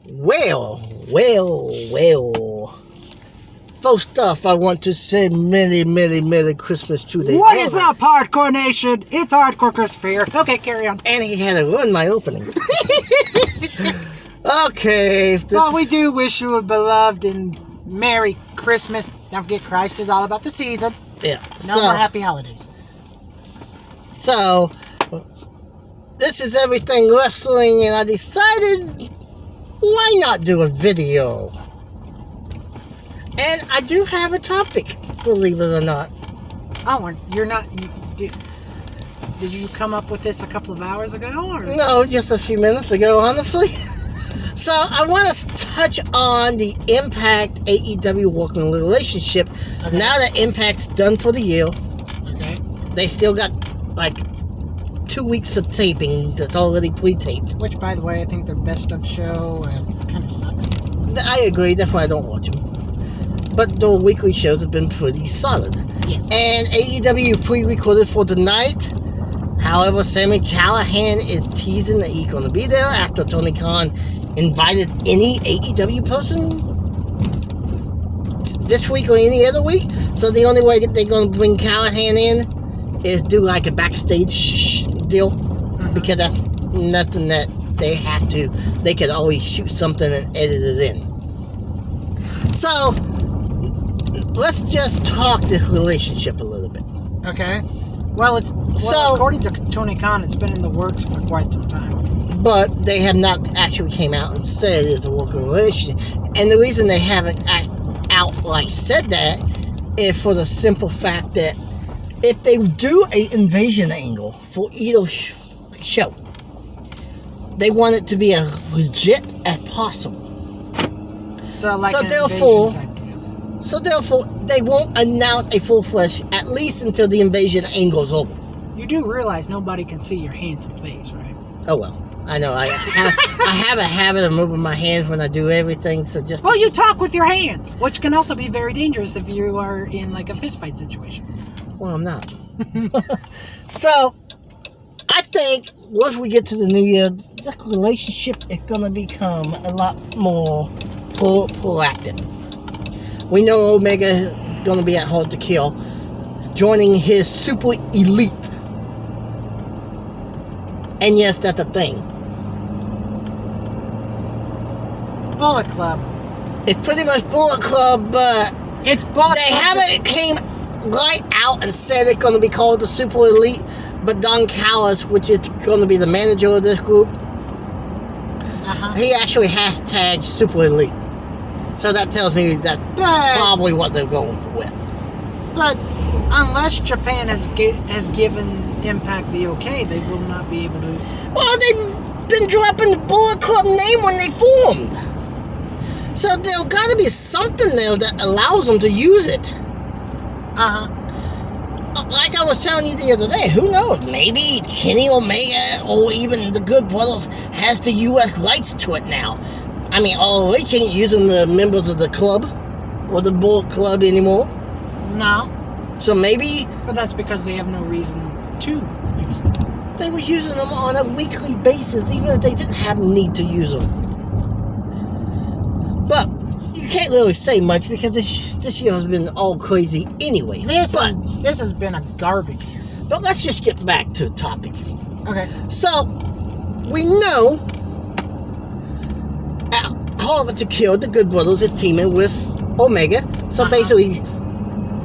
Well. First off, I want to say Merry Christmas to the What is up, Hardcore Nation? It's Hardcore Christopher here. Okay, carry on. And he had to ruin my opening. Okay. Well, we do wish you a beloved and Merry Christmas. Don't forget, Christ is all about the season. Yeah. No more happy holidays. So, this is Everything Wrestling, and I decided, why not do a video? And I do have a topic, believe it or not. Oh, you're not... Did you come up with this a couple of hours ago? Or? No, just a few minutes ago, honestly. So, I want to touch on the Impact AEW working relationship. Okay. Now that Impact's done for the year, Okay. they still got, 2 weeks of taping that's already pre-taped. Which, by the way, I think their best of show kind of sucks. I agree, that's why I don't watch them. But the weekly shows have been pretty solid. Yes. And AEW pre-recorded for tonight. However, Sami Callihan is teasing that he's going to be there after Tony Khan invited any AEW person this week or any other week. So the only way that they're going to bring Callihan in is do like a backstage deal. Mm-hmm. Because that's nothing that they have to. They could always shoot something and edit it in. So, let's just talk this relationship a little bit. Okay. Well, according to Tony Khan, it's been in the works for quite some time. But they have not actually came out and said it's a working relationship. And the reason they haven't outright said that is for the simple fact that if they do an invasion angle for either show, they want it to be as legit as possible. So therefore, they won't announce a full-fledged, at least until the invasion angle's over. You do realize nobody can see your handsome face, right? Oh, well. I know. I have a habit of moving my hands when I do everything, so just... Well, you talk with your hands, which can also be very dangerous if you are in, a fistfight situation. Well, I'm not. So, I think once we get to the new year, the relationship is going to become a lot more proactive. We know Omega is going to be at Hard to Kill, joining his Super Elite. And yes, that's a thing. Bullet Club. It's pretty much Bullet Club, but it's Bullet they Club. haven't came right out and said it's going to be called the Super Elite, but Don Callis, which is going to be the manager of this group, he actually hashtagged Super Elite. So that tells me that's probably what they're going with. But unless Japan has given Impact the okay, they will not be able to... Well, they've been dropping the Bullet Club name when they formed. So there's got to be something there that allows them to use it. Like I was telling you the other day, who knows? Maybe Kenny Omega or even the Good Brothers has the U.S. rights to it now. I mean, they can't use the members of the club or the Bullet Club anymore. No. So maybe... But that's because they have no reason to use them. They were using them on a weekly basis, even if they didn't have need to use them. But you can't really say much because this year has been all crazy anyway. This has been a garbage year. But let's just get back to the topic. Okay. So, we know Hard to Kill, the Good Brothers, is teaming with Omega. So basically,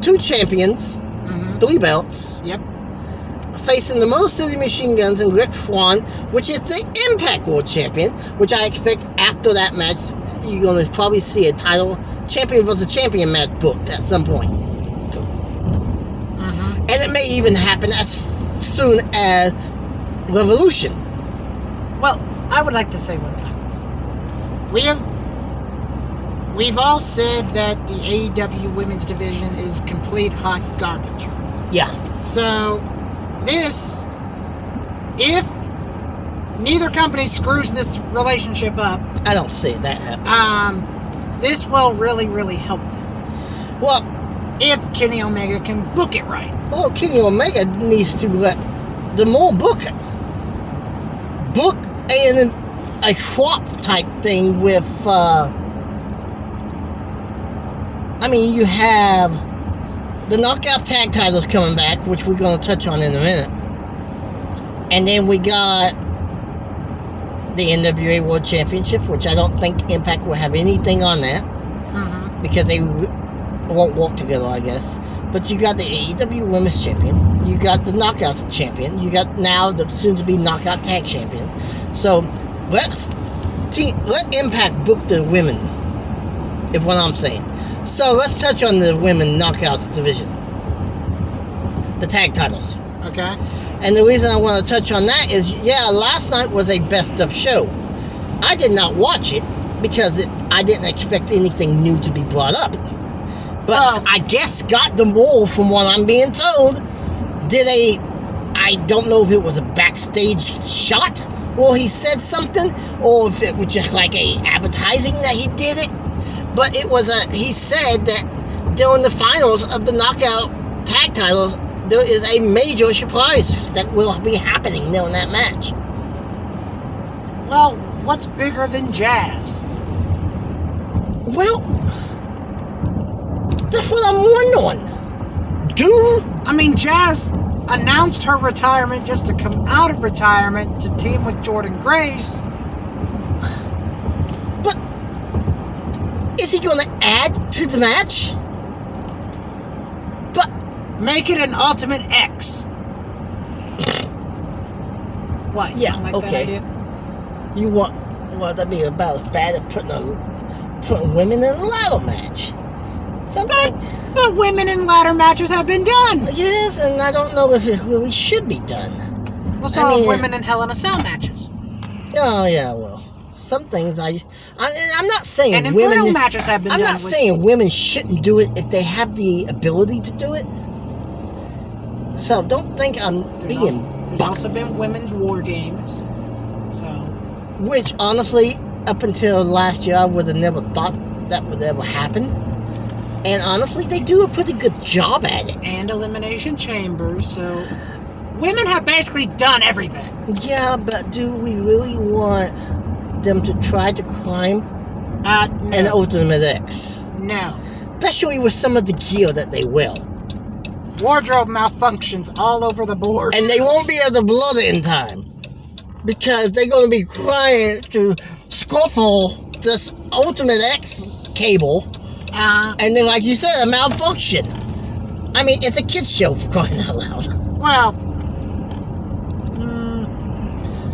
2 champions, 3 belts. Yep. Facing the Motor City Machine Guns and Rick Swann, which is the Impact World Champion, which I expect after that match, you're going to probably see a title champion versus champion match booked at some point. And it may even happen as soon as Revolution. Well, I would like to say one thing. We've all said that the AEW Women's Division is complete hot garbage. Yeah. So, if neither company screws this relationship up, I don't see that happening. this will really, really help them. Well, if Kenny Omega can book it right. Well, Kenny Omega needs to let the more book it. Book a swap type thing with, you have the Knockout Tag titles coming back, which we're going to touch on in a minute. And then we got the NWA World Championship, which I don't think Impact will have anything on that. Because they won't work together, I guess. But you got the AEW Women's Champion. You got the Knockouts Champion. You got now the soon-to-be Knockout Tag Champion. So, let Impact book the women, is what I'm saying. So, let's touch on the women Knockouts division. The tag titles. Okay. And the reason I want to touch on that is, last night was a best of show. I did not watch it because I didn't expect anything new to be brought up. But I guess Scott D'Amore, from what I'm being told, I don't know if it was a backstage shot or he said something, or if it was just like a advertising that he did it. But he said that during the finals of the Knockout Tag titles, there is a major surprise that will be happening during that match. Well, what's bigger than Jazz? Well, that's what I'm wondering. Jazz announced her retirement just to come out of retirement to team with Jordynne Grace. But is he going to add to the match? But make it an Ultimate X. What? You don't like that idea? You want? Well, that'd be about as bad as putting women in a ladder match. But women in ladder matches have been done. Yes, and I don't know if it really should be done. Well, so are women in Hell in a Cell matches. Oh yeah, well, some things I'm not saying and women matches have been I'm done. not saying women shouldn't do it if they have the ability to do it. So don't think There's also been women's war games. So, which honestly, up until last year, I would have never thought that would ever happen. And honestly, they do a pretty good job at it. And Elimination Chambers, so women have basically done everything. Yeah, but do we really want them to try to climb an Ultimate X? No. Especially with some of the gear that they will. Wardrobe malfunctions all over the board. And they won't be able to blood it in time. Because they're going to be trying to scuffle this Ultimate X cable. And then, like you said, a malfunction. It's a kid's show, for crying out loud. Well,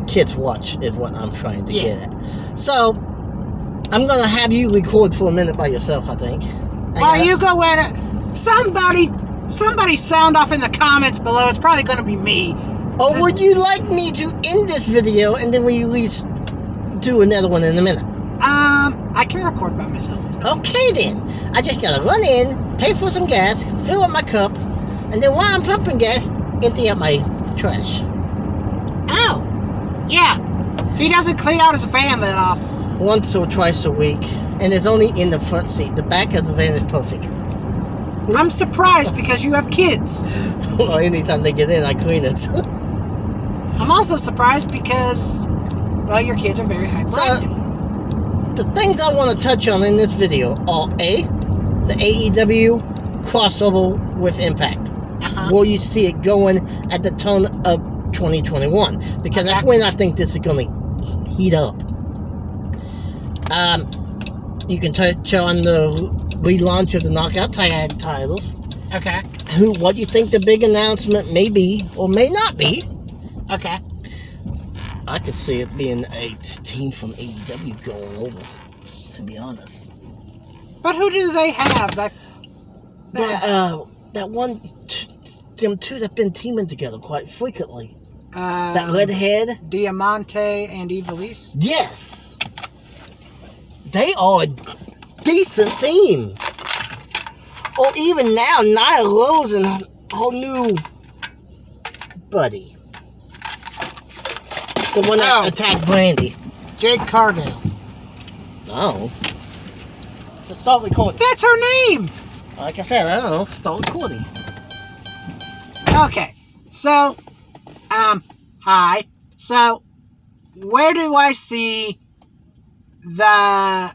kids watch is what I'm trying to get at. So, I'm going to have you record for a minute by yourself, I think. While you go at it, somebody sound off in the comments below. It's probably going to be me. Or would you like me to end this video and then we do another one in a minute? I can record by myself. Okay then. I just gotta run in, pay for some gas, fill up my cup, and then while I'm pumping gas, empty out my trash. Oh, yeah. He doesn't clean out his van that often. Once or twice a week, and it's only in the front seat. The back of the van is perfect. I'm surprised because you have kids. Well, anytime they get in, I clean it. I'm also surprised because, well, your kids are very hyperactive. So, the things I want to touch on in this video are the AEW crossover with Impact. Will you see it going at the turn of 2021? Because that's when I think this is going to heat up. You can touch on the relaunch of the Knockout Tag titles. Okay. What do you think the big announcement may be or may not be? Okay. I could see it being a team from AEW going over, to be honest. But who do they have? That one, them two that been teaming together quite frequently. That redhead. Diamante and Ivelisse? Yes. They are a decent team. Or even now, Nia Rose and her new buddy. The one that attacked Brandy. Jade Cargill. Oh. Just start recording. That's her name! Like I said, I don't know. Start recording. Okay. So, hi. So, where do I see the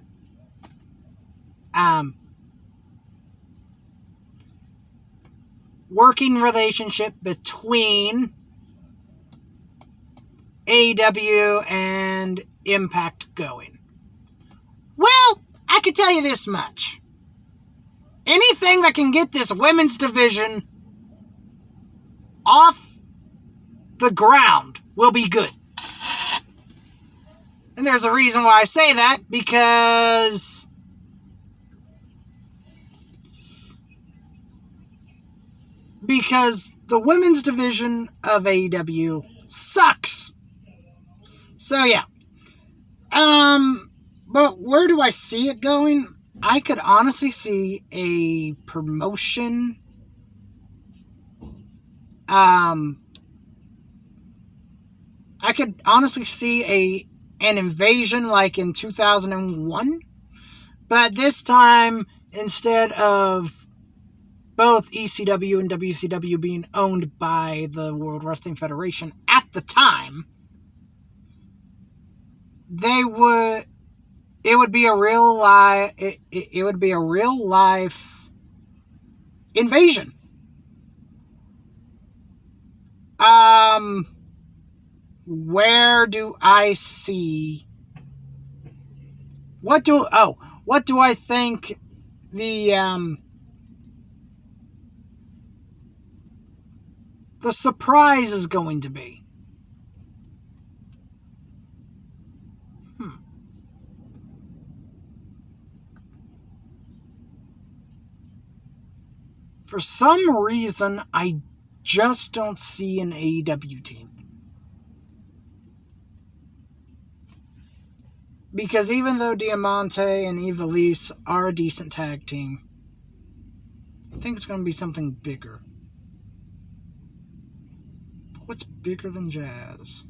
working relationship between AEW and Impact going? Well, I can tell you this much. Anything that can get this women's division off the ground will be good. And there's a reason why I say that, because the women's division of AEW sucks. So yeah. But where do I see it going? I could honestly see a promotion. I could honestly see an invasion like in 2001. But this time, instead of both ECW and WCW being owned by the World Wrestling Federation at the time, it would be a real life invasion. Where do I see? What do I think the surprise is going to be? For some reason, I just don't see an AEW team. Because even though Diamante and Ivelisse are a decent tag team, I think it's going to be something bigger. But what's bigger than Jazz?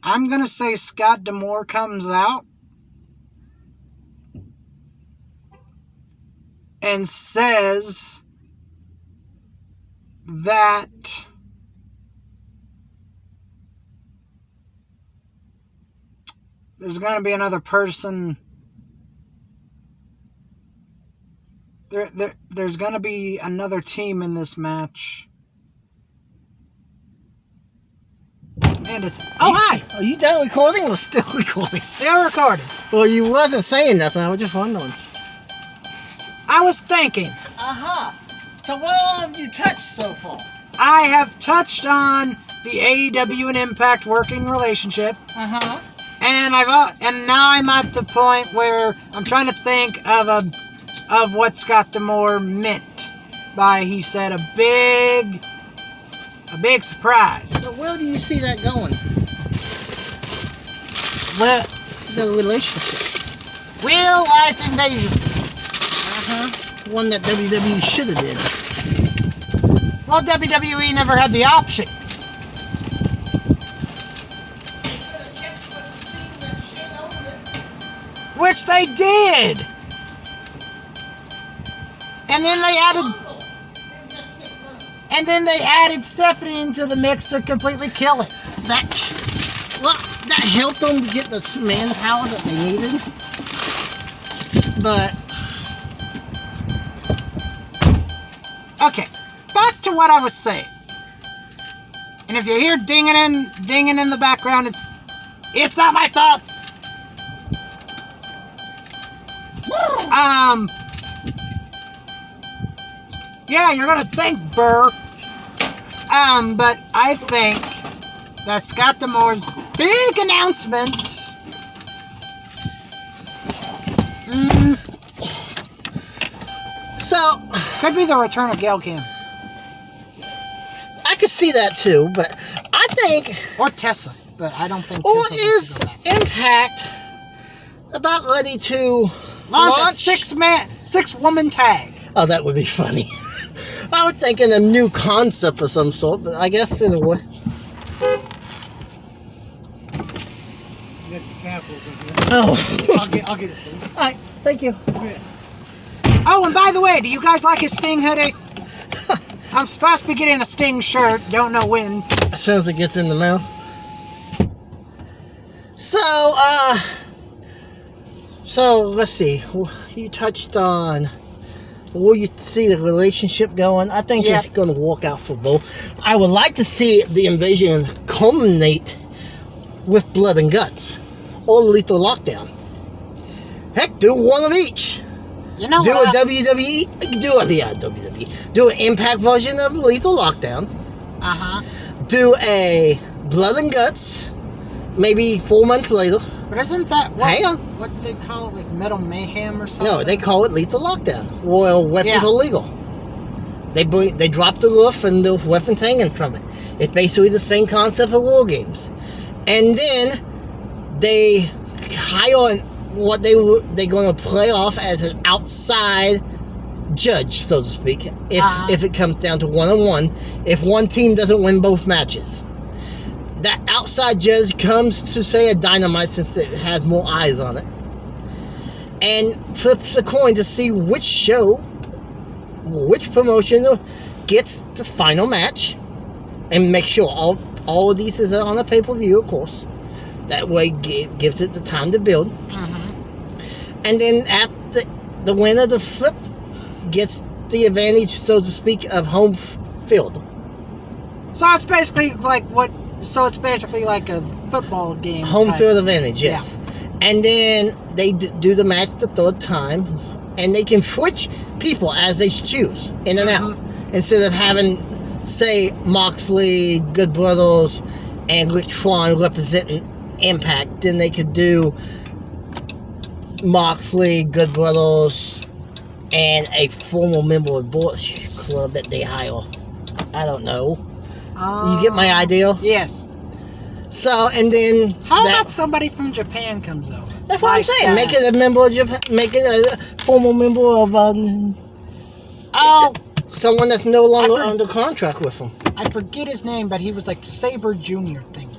I'm going to say Scott D'Amore comes out and says that there's going to be another person. There's going to be another team in this match. And it's... Oh, hi! Are you done recording or still recording? Still recording. Well, you wasn't saying nothing. I was just wondering. I was thinking. Uh-huh. So what all have you touched so far? I have touched on the AEW and Impact working relationship. Uh-huh. And now I'm at the point where I'm trying to think of what Scott D'Amore meant by he said a big surprise. So where do you see that going? Well, The relationship. real life invasion. Uh-huh. One that WWE should have did. Well, WWE never had the option. Which they did. And then they added Stephanie into the mix to completely kill it. That helped them get the manpower that they needed. But okay, back to what I was saying. And if you hear dinging in the background, it's not my fault. Yeah, you're gonna think Burr. But I think that Scott D'Amore's big announcement so could be the return of Gail Kim. I could see that too, but I think Or Tessa, but I don't think or Tessa wants is to go back. Impact about ready to Launch a launch 6-woman tag. Oh, that would be funny. I was thinking a new concept of some sort, but I guess in a way. That's the capital. Oh. I'll get it for you. Alright, thank you. Oh, and by the way, do you guys like his Sting hoodie? I'm supposed to be getting a Sting shirt. Don't know when. As soon as it gets in the mail. So, let's see. You touched on will you see the relationship going? I think Yeah. it's going to work out for both. I would like to see the invasion culminate with blood and guts or lethal lockdown. Heck, do one of each. You know Do a what? WWE. Do an Impact version of Lethal Lockdown. Uh-huh. Do a Blood and Guts. Maybe 4 months later. But isn't that what, Hang on. what they call it, like Metal Mayhem or something? No, they call it Lethal Lockdown. Well, weapons Yeah. are legal. They drop the roof and the weapons hanging from it. It's basically the same concept of war games. And then they hire what they're going to play off as an outside judge, so to speak, if it comes down to one-on-one, if one team doesn't win both matches. That outside judge comes to, say, a Dynamite, since it has more eyes on it, and flips a coin to see which show, which promotion gets the final match, and make sure all of these is on a pay-per-view, of course. That way, gives it the time to build. And then at the winner of the flip gets the advantage, so to speak, of home field. So it's basically like what? So it's basically like a football game. Home type. field advantage, yes. And then they do the match the third time, and they can switch people as they choose, in and out. Instead of having, say, Moxley, Good Brothers, and Rick Tron representing Impact, then they could do Moxley, Good Brothers, and a former member of Bush Club that they hire. I don't know. You get my idea? Yes. So, and then How about somebody from Japan comes over? that's what I'm Like, saying. Make it a member of Japan. Make it a former member of Oh, someone that's no longer I under contract with them. I forget his name, but he was like Saber Jr. thing.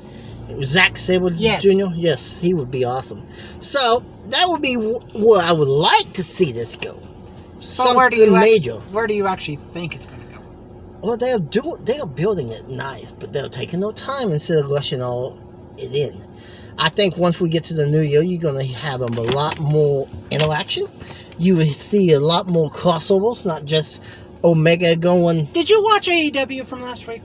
Zack Sabre Yes. Jr. Yes, he would be awesome. So that would be where I would like to see this go. But Something major. Where do you actually think it's going to go? Well, they're building it nice, but they're taking their time instead of rushing all it in. I think once we get to the new year, you're going to have a lot more interaction. You will see a lot more crossovers, not just Omega going, Did you watch AEW from last week?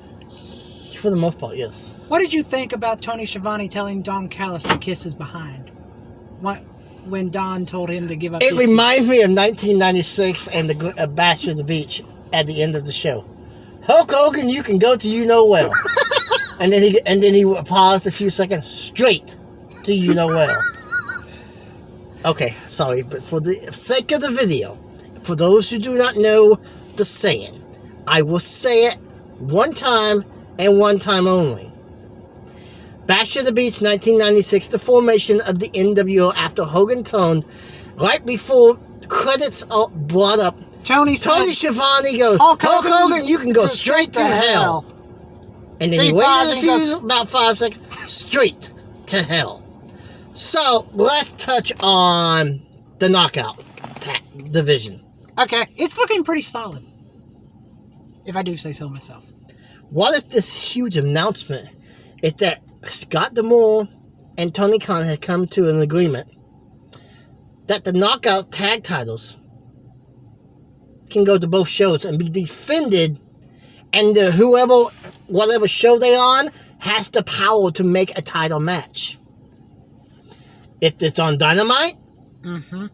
for the most part, yes. What did you think about Tony Schiavone telling Don Callis to kiss his behind? When Don told him to give up It his reminds me of 1996 and the Bash of the Beach at the end of the show. Hulk Hogan, you can go to you know well. and then he paused a few seconds, straight to you know well. Okay, sorry, but for the sake of the video, for those who do not know the saying, I will say it one time and one time only. Bash of the Beach, 1996, the formation of the NWO after Hogan turned, right before credits are brought up, Tony Schiavone goes, Hulk Hulk Hogan, Hogan, you can go straight to hell. And then he waited about 5 seconds, straight to hell. So, let's touch on the Knockout division. Okay, it's looking pretty solid. If I do say so myself. What if this huge announcement is that Scott D'Amore and Tony Khan had come to an agreement that the Knockout tag titles can go to both shows and be defended, and whatever show they're on has the power to make a title match. If it's on Dynamite,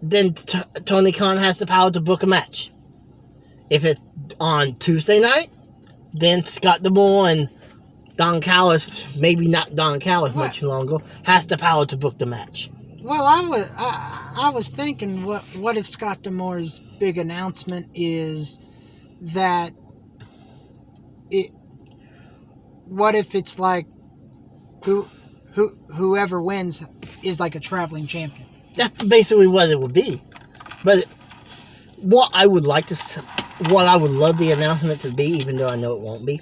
then Tony Khan has the power to book a match. If it's on Tuesday night, then Scott D'Amore and Don Callis, maybe not Don Callis much longer, has the power to book the match. Well, I was thinking, what if Scott D'Amore's big announcement is that what if it's like whoever wins is like a traveling champion? That's basically what it would be. But what I would like to, what I would love the announcement to be, even though I know it won't be,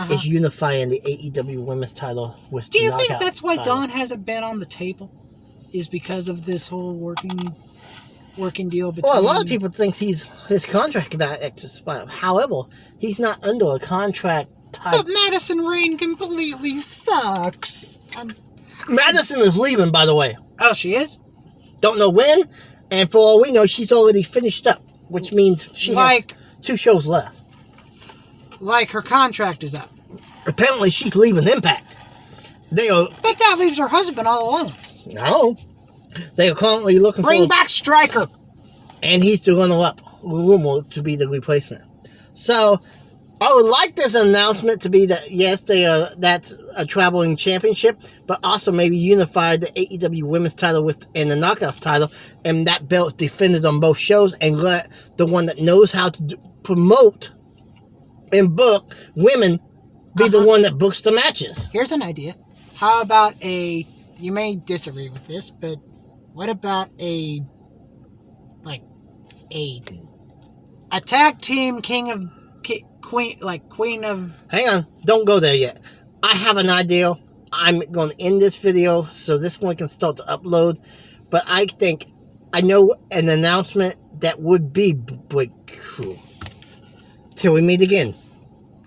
is unifying the AEW Women's title with. Do the you think Knockout that's why title. Dawn hasn't been on the table? Is because of this whole working deal between... Well, a lot of people think his contract about to expire. However, he's not under a contract type. But Madison Rayne completely sucks. Madison is leaving, by the way. Oh, she is? Don't know when, and for all we know, she's already finished up, which means she has 2 shows left. Like her contract is up. Apparently, she's leaving Impact. They are. But that leaves her husband all alone. No. They are currently looking Bring for. back Stryker. And he's still running up rumor to be the replacement. So, I would like this announcement to be that yes, that's a traveling championship, but also maybe unify the AEW Women's title and the Knockouts title, and that belt defended on both shows, and let the one that knows how to promote and book women be the one that books the matches. Here's an idea. How about you may disagree with this, but what about a tag team queen of... Hang on, don't go there yet. I have an idea. I'm going to end this video so this one can start to upload. But I think I know an announcement that would be breakthrough. Till we meet again.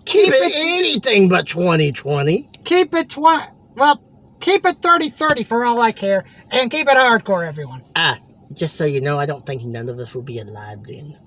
Keep it anything but 2020. Keep it 30-30 for all I care. And keep it hardcore, everyone. Just so you know, I don't think none of us will be alive then.